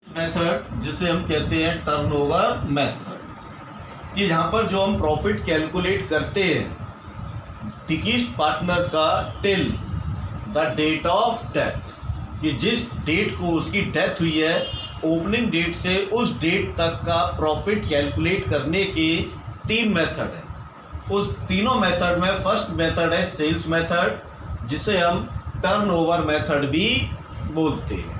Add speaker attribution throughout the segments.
Speaker 1: Method जिसे हम कहते हैं टर्नओवर मेथड, कि जहाँ पर जो हम प्रॉफिट कैलकुलेट करते हैं टिकिस्ट पार्टनर का till the date of death, कि जिस डेट को उसकी डेथ हुई है ओपनिंग डेट से उस डेट तक का प्रॉफिट कैलकुलेट करने के 3 मेथड है। उस तीनों मेथड में फर्स्ट मेथड है सेल्स मेथड, जिसे हम टर्नओवर मेथड भी बोलते हैं।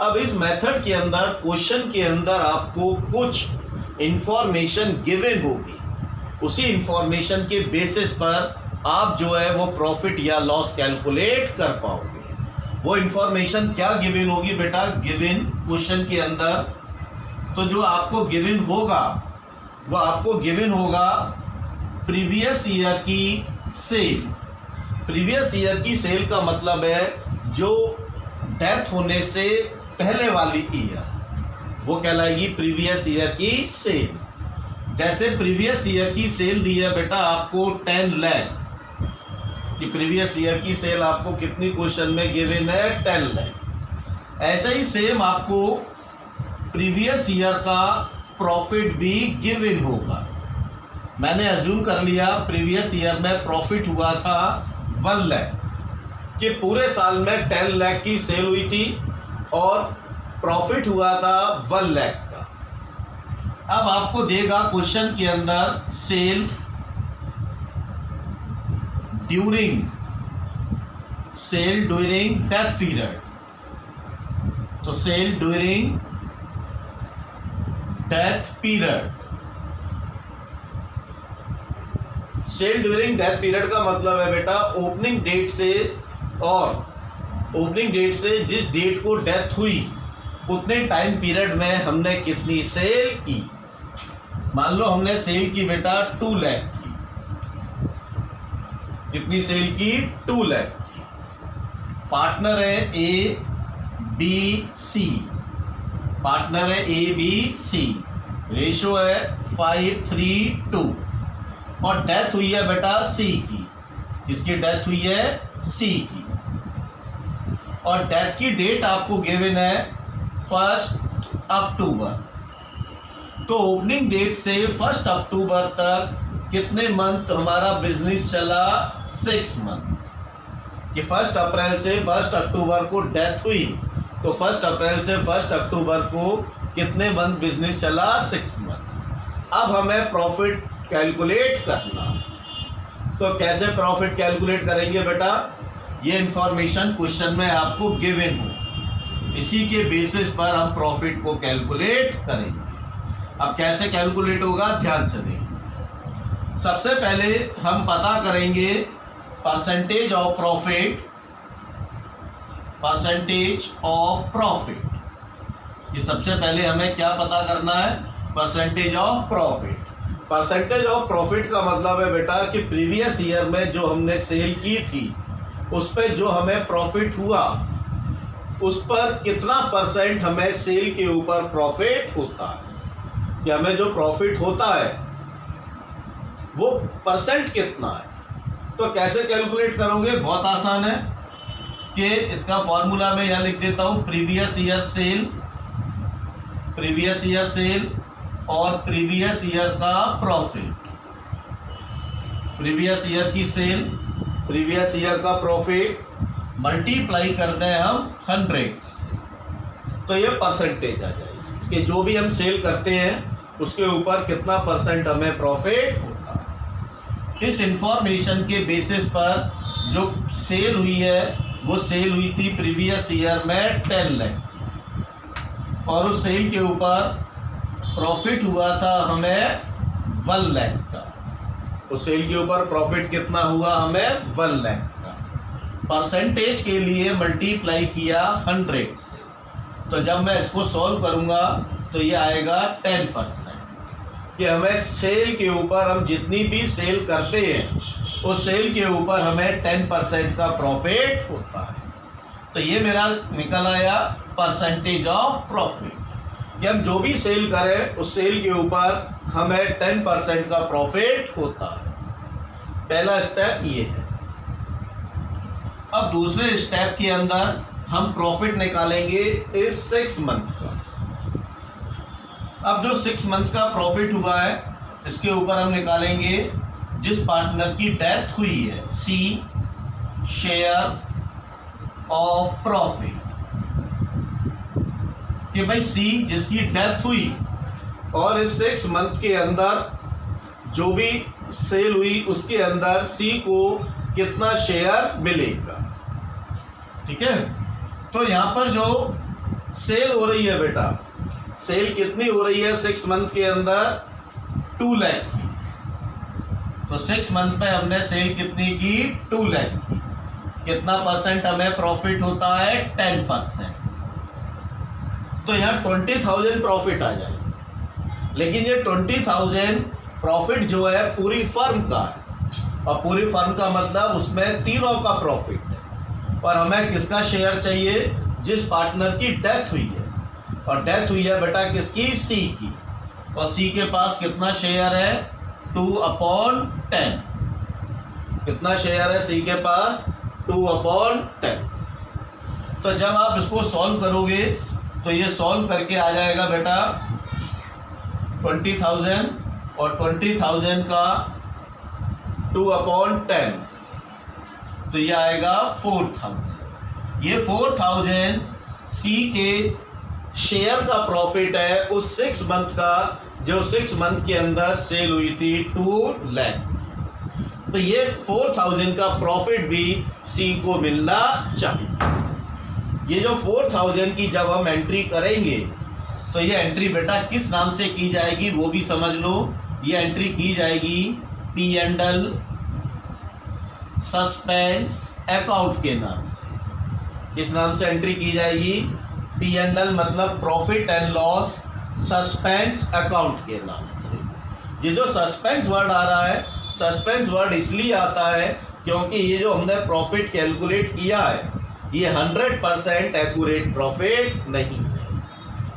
Speaker 1: अब इस मेथड के अंदर क्वेश्चन के अंदर आपको कुछ इंफॉर्मेशन गिवन होगी, उसी इंफॉर्मेशन के बेसिस पर आप जो है वो प्रॉफिट या लॉस कैलकुलेट कर पाओगे। वो इंफॉर्मेशन क्या गिवन होगी बेटा, गिवन क्वेश्चन के अंदर तो जो आपको गिवन होगा वो आपको गिवन होगा प्रीवियस ईयर की सेल। प्रीवियस ईयर की सेल का मतलब है जो डेथ होने से पहले वाली ईयर, वो कहलाएगी प्रीवियस ईयर की सेल। जैसे प्रीवियस ईयर की सेल दी है बेटा आपको 10 लाख, कि प्रीवियस ईयर की सेल आपको कितनी क्वेश्चन में गिवन है 10 लाख। ऐसे ही सेम आपको प्रीवियस ईयर का प्रॉफिट भी गिवन होगा। मैंने अज्यूम कर लिया प्रीवियस ईयर में प्रॉफिट हुआ था 1 लाख, कि पूरे साल में 10 लाख की सेल हुई थी और प्रॉफिट हुआ था 1 लाख का। अब आपको देगा क्वेश्चन के अंदर सेल ड्यूरिंग डेथ पीरियड, तो sale during death period. Sale during death period का मतलब है बेटा ओपनिंग डेट से, और ओपनिंग डेट से जिस डेट को डेथ हुई उतने टाइम पीरियड में हमने कितनी सेल की। मान लो हमने सेल की बेटा 2 लाख की, कितनी सेल की 2 लाख की। पार्टनर है ए बी सी, पार्टनर है ए बी सी, रेशो है 5:3:2, और डेथ हुई है बेटा सी की। किसकी डेथ हुई है? सी की। और डेथ की डेट आपको गिवन है 1 अक्टूबर। तो ओपनिंग डेट से 1 अक्टूबर तक कितने मंथ हमारा बिजनेस चला? 6 मंथ। कि 1 अप्रैल से 1 अक्टूबर को डेथ हुई, तो 1 अप्रैल से 1 अक्टूबर को कितने मंथ बिजनेस चला? 6 मंथ। अब हमें प्रॉफिट कैलकुलेट करना, तो कैसे प्रॉफिट कैलकुलेट करेंगे बेटा? ये इंफॉर्मेशन क्वेश्चन में आपको गिवन हो, इसी के बेसिस पर हम प्रॉफिट को कैलकुलेट करेंगे। अब कैसे कैलकुलेट होगा, ध्यान से देखिए। सबसे पहले हम पता करेंगे percentage of profit, percentage of profit. ये सबसे पहले हमें क्या पता करना है? Percentage of profit. Percentage of profit का मतलब है बेटा कि प्रीवियस ईयर में जो हमने सेल की थी उस पर जो हमें प्रॉफिट हुआ उस पर कितना परसेंट हमें सेल के ऊपर प्रॉफिट होता है, कि हमें जो प्रॉफिट होता है वो परसेंट कितना है। तो कैसे कैलकुलेट करोगे? बहुत आसान है, कि इसका फॉर्मूला मैं यहाँ लिख देता हूँ। Previous year cell, previous year cell और प्रीवियस ईयर का प्रॉफिट। प्रीवियस ईयर की सेल, प्रीवियस ईयर का प्रॉफिट मल्टीप्लाई कर दें हम 100 से, तो ये परसेंटेज आ जाएगी कि जो भी हम सेल करते हैं उसके ऊपर कितना परसेंट हमें प्रॉफिट होता है। इस इंफॉर्मेशन के बेसिस पर जो सेल हुई है वो सेल हुई थी प्रीवियस ईयर में 10 लाख, और उस सेल के ऊपर प्रॉफिट हुआ था हमें 1 लाख का। तो सेल के ऊपर प्रॉफिट कितना हुआ हमें? 1 लाख का। परसेंटेज के लिए मल्टीप्लाई किया 100 से, तो जब मैं इसको सॉल्व करूंगा तो ये आएगा 10%, कि हमें सेल के ऊपर, हम जितनी भी सेल करते हैं उस सेल के ऊपर हमें 10% का प्रॉफिट होता है। तो ये मेरा निकल आया परसेंटेज ऑफ प्रॉफिट, कि हम जो भी सेल करें उस सेल के ऊपर हमें 10% का प्रॉफिट होता है। पहला स्टेप ये है। अब दूसरे स्टेप के अंदर हम प्रॉफिट निकालेंगे इस 6 मंथ का, अब जो 6 मंथ का प्रॉफिट हुआ है इसके ऊपर हम निकालेंगे जिस पार्टनर की डेथ हुई है, सी शेयर ऑफ प्रॉफिट, कि भाई सी जिसकी डेथ हुई और इस 6 मंथ के अंदर जो भी सेल हुई उसके अंदर सी को कितना शेयर मिलेगा। ठीक है, तो यहां पर जो सेल हो रही है बेटा, सेल कितनी हो रही है 6 मंथ के अंदर, 2 लाख की। तो 6 मंथ में हमने सेल कितनी की, 2 लाख की। कितना परसेंट हमें प्रॉफिट होता है, 10%। तो यहाँ 20,000 प्रॉफिट आ जाएगा, लेकिन ये 20,000 प्रॉफिट जो है पूरी फर्म का है, और पूरी फर्म का मतलब उसमें तीनों का प्रॉफिट है। और हमें किसका शेयर चाहिए, जिस पार्टनर की डेथ हुई है, और डेथ हुई है बेटा किसकी, सी की। और सी के पास कितना शेयर है, 2/10। कितना शेयर है सी के पास, 2/10। तो जब आप इसको सॉल्व करोगे तो ये सॉल्व करके आ जाएगा बेटा 20,000, और 20,000 का 2/10 तो ये आएगा 4,000। ये 4,000 सी के शेयर का प्रॉफिट है उस 6 मंथ का, जो 6 मंथ के अंदर सेल हुई थी 2 लाख। तो ये 4,000 का प्रॉफिट भी सी को मिलना चाहिए। ये जो 4,000 की जब हम एंट्री करेंगे तो ये एंट्री बेटा किस नाम से की जाएगी वो भी समझ लो। ये एंट्री की जाएगी P&L सस्पेंस अकाउंट के नाम से। किस नाम से एंट्री की जाएगी, P&L मतलब profit and loss suspense account के नाम से। ये जो सस्पेंस वर्ड आ रहा है, सस्पेंस वर्ड इसलिए आता है क्योंकि ये जो हमने प्रॉफिट कैलकुलेट किया है ये 100% एक्यूरेट प्रॉफिट नहीं है,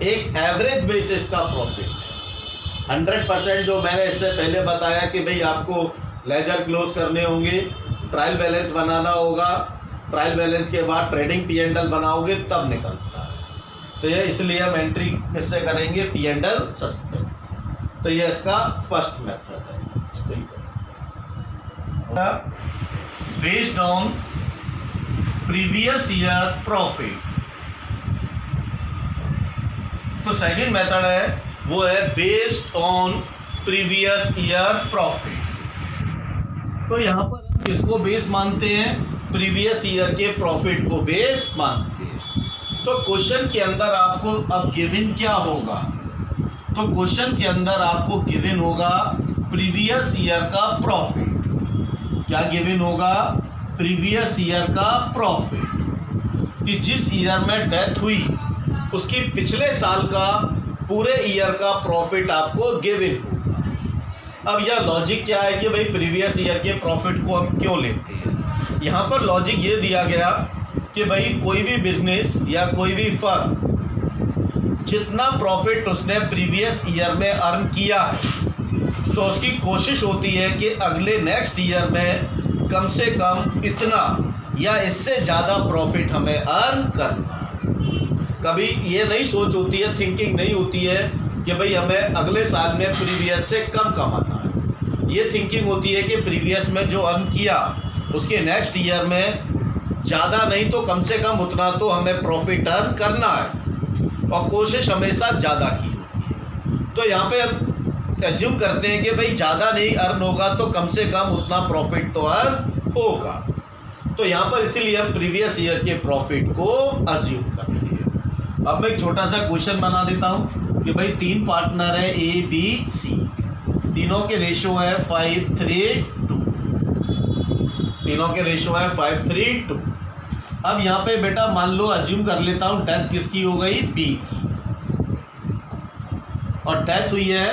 Speaker 1: एक एवरेज बेसिस का प्रॉफिट है। 100% जो मैंने इससे पहले बताया कि भाई आपको लेजर क्लोज करने होंगे, ट्रायल बैलेंस बनाना होगा, ट्रायल बैलेंस के बाद ट्रेडिंग P&L बनाओगे तब निकलता है। तो ये इसलिए हम एंट्री किससे करेंगे, P&L सस्पेंस। तो ये इसका फर्स्ट मेथड है। Based on previous year profit. तो सेकंड मेथड है वो है based on previous year profit. तो यहां पर हम किसको बेस मानते हैं, प्रीवियस ईयर के प्रॉफिट को बेस मानते हैं। तो क्वेश्चन के अंदर आपको अब गिवन क्या होगा, तो क्वेश्चन के अंदर आपको गिवन होगा प्रीवियस ईयर का प्रॉफिट। क्या गिवन होगा, प्रीवियस ईयर का प्रॉफिट, कि जिस ईयर में डेथ हुई उसकी पिछले साल का पूरे ईयर का प्रॉफिट आपको गिवन होगा। अब यह लॉजिक क्या है कि भाई प्रीवियस ईयर के प्रॉफिट को हम क्यों लेते हैं। यहाँ पर लॉजिक ये दिया गया कि भाई कोई भी बिजनेस या कोई भी फर्म जितना प्रॉफिट उसने प्रीवियस ईयर में अर्न किया है तो उसकी कोशिश होती है कि अगले नेक्स्ट ईयर में कम से कम इतना या इससे ज़्यादा प्रॉफिट हमें अर्न करना है। कभी ये नहीं सोच होती है, थिंकिंग नहीं होती है कि भाई हमें अगले साल में प्रीवियस से कम कमाना है। ये थिंकिंग होती है कि प्रीवियस में जो अर्न किया उसके नेक्स्ट ईयर में ज़्यादा नहीं तो कम से कम उतना तो हमें प्रॉफिट अर्न करना है, और कोशिश हमेशा ज़्यादा की होती है। तो यहाँ पे हम एज्यूम करते हैं कि भाई ज़्यादा नहीं अर्न होगा तो कम से कम उतना प्रॉफिट तो अर्न होगा। तो यहाँ पर इसीलिए हम प्रीवियस ईयर के प्रॉफिट को अज्यूम करते हैं। अब मैं एक छोटा सा क्वेश्चन बना देता हूँ कि भाई 3 पार्टनर है A, B, C, तीनों के रेशियो है 5:3:2, तीनों के रेशियो है 5:3:2। अब यहाँ पे बेटा मान लो अज्यूम कर लेता हूँ डेथ किसकी हो गई, B की, और डेथ हुई है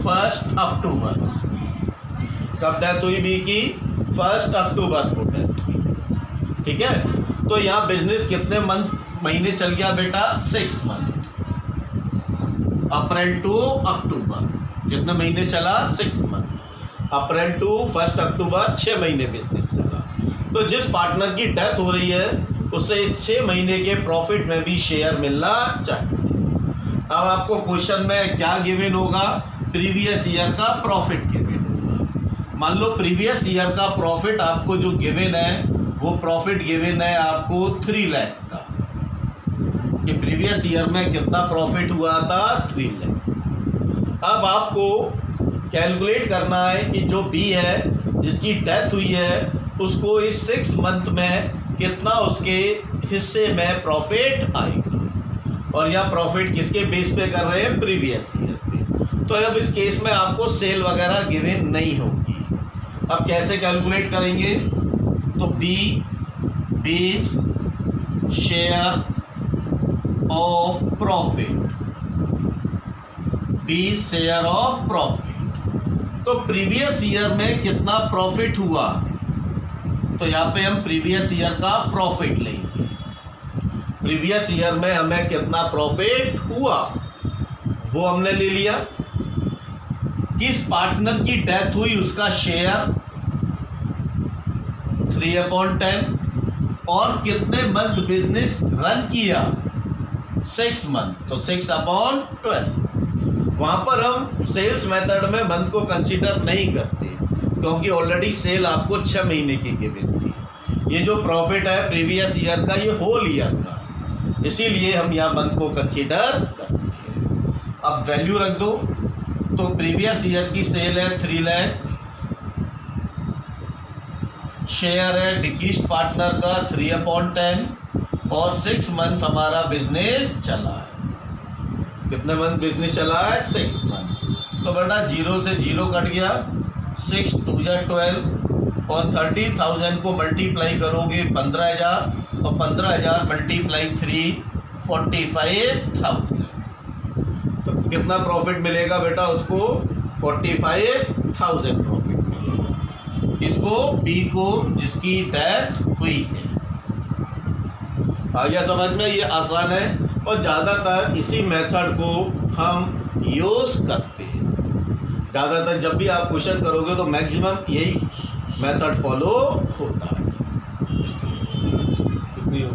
Speaker 1: 1 अक्टूबर। कब डेथ हुई B की, 1 अक्टूबर को डेथ हुई। ठीक है, तो यहाँ बिजनेस कितने महीने चल गया बेटा, 6 मंथ, अप्रैल टू अक्टूबर। कितने महीने चला, 6 मंथ, अप्रैल टू 1 अक्टूबर, 6 महीने बिजनेस चला। तो जिस पार्टनर की डेथ हो रही है उससे 6 महीने के प्रॉफिट में भी शेयर मिलना चाहिए। अब आपको क्वेश्चन में क्या गिवन होगा, प्रीवियस ईयर का प्रॉफिट गिवन होगा। मान लो प्रीवियस ईयर का प्रॉफिट आपको जो गिवन है वो प्रॉफिट गिवन है आपको 3 लाख का, कि प्रीवियस ईयर में कितना प्रॉफिट हुआ था, 3 लाख। अब आपको कैलकुलेट करना है कि जो बी है जिसकी डेथ हुई है उसको इस 6 मंथ में कितना उसके हिस्से में प्रॉफिट आएगा, और यह प्रॉफिट किसके बेस पे कर रहे हैं, प्रीवियस ईयर पे। तो अब इस केस में आपको सेल वगैरह गिवन नहीं होगी। अब कैसे कैलकुलेट करेंगे, तो B base share of profit, B share of profit. तो प्रीवियस ईयर में कितना प्रॉफिट हुआ, तो यहाँ पे हम प्रीवियस ईयर का प्रॉफिट लेंगे। प्रीवियस ईयर में हमें कितना प्रॉफिट हुआ वो हमने ले लिया। किस पार्टनर की डेथ हुई उसका शेयर 3/10, और कितने मंथ बिजनेस रन किया, 6 मंथ, तो 6/12। वहां पर हम सेल्स मेथड में मंथ को कंसीडर नहीं करते क्योंकि ऑलरेडी सेल आपको 6 महीने की गिवन थी। ये जो प्रॉफिट है प्रीवियस ईयर का ये होल ईयर का है, इसीलिए हम यहाँ मंथ को कंसीडर करते हैं। अब वैल्यू रख दो, तो प्रीवियस ईयर की सेल है 3 लाख, शेयर है डिकीस्ट पार्टनर का 3/10, और 6 मंथ हमारा बिजनेस चला है। कितने मंथ बिजनेस चला है, 6 मंथ। तो बेटा 0 से 0 कट गया, 6 2 जा 12, और 30,000 को मल्टीप्लाई करोगे 15,000, और 15,000 मल्टीप्लाई 3 45,000। तो कितना प्रॉफिट मिलेगा बेटा उसको, 45,000 प्रॉफिट मिलेगा इसको, बी को जिसकी डेथ हुई है। आ गया समझ में, ये आसान है और ज़्यादातर इसी मेथड को हम यूज़ करते हैं। ज़्यादातर जब भी आप क्वेश्चन करोगे तो मैक्सिमम यही मेथड फॉलो होता है। कितनी हो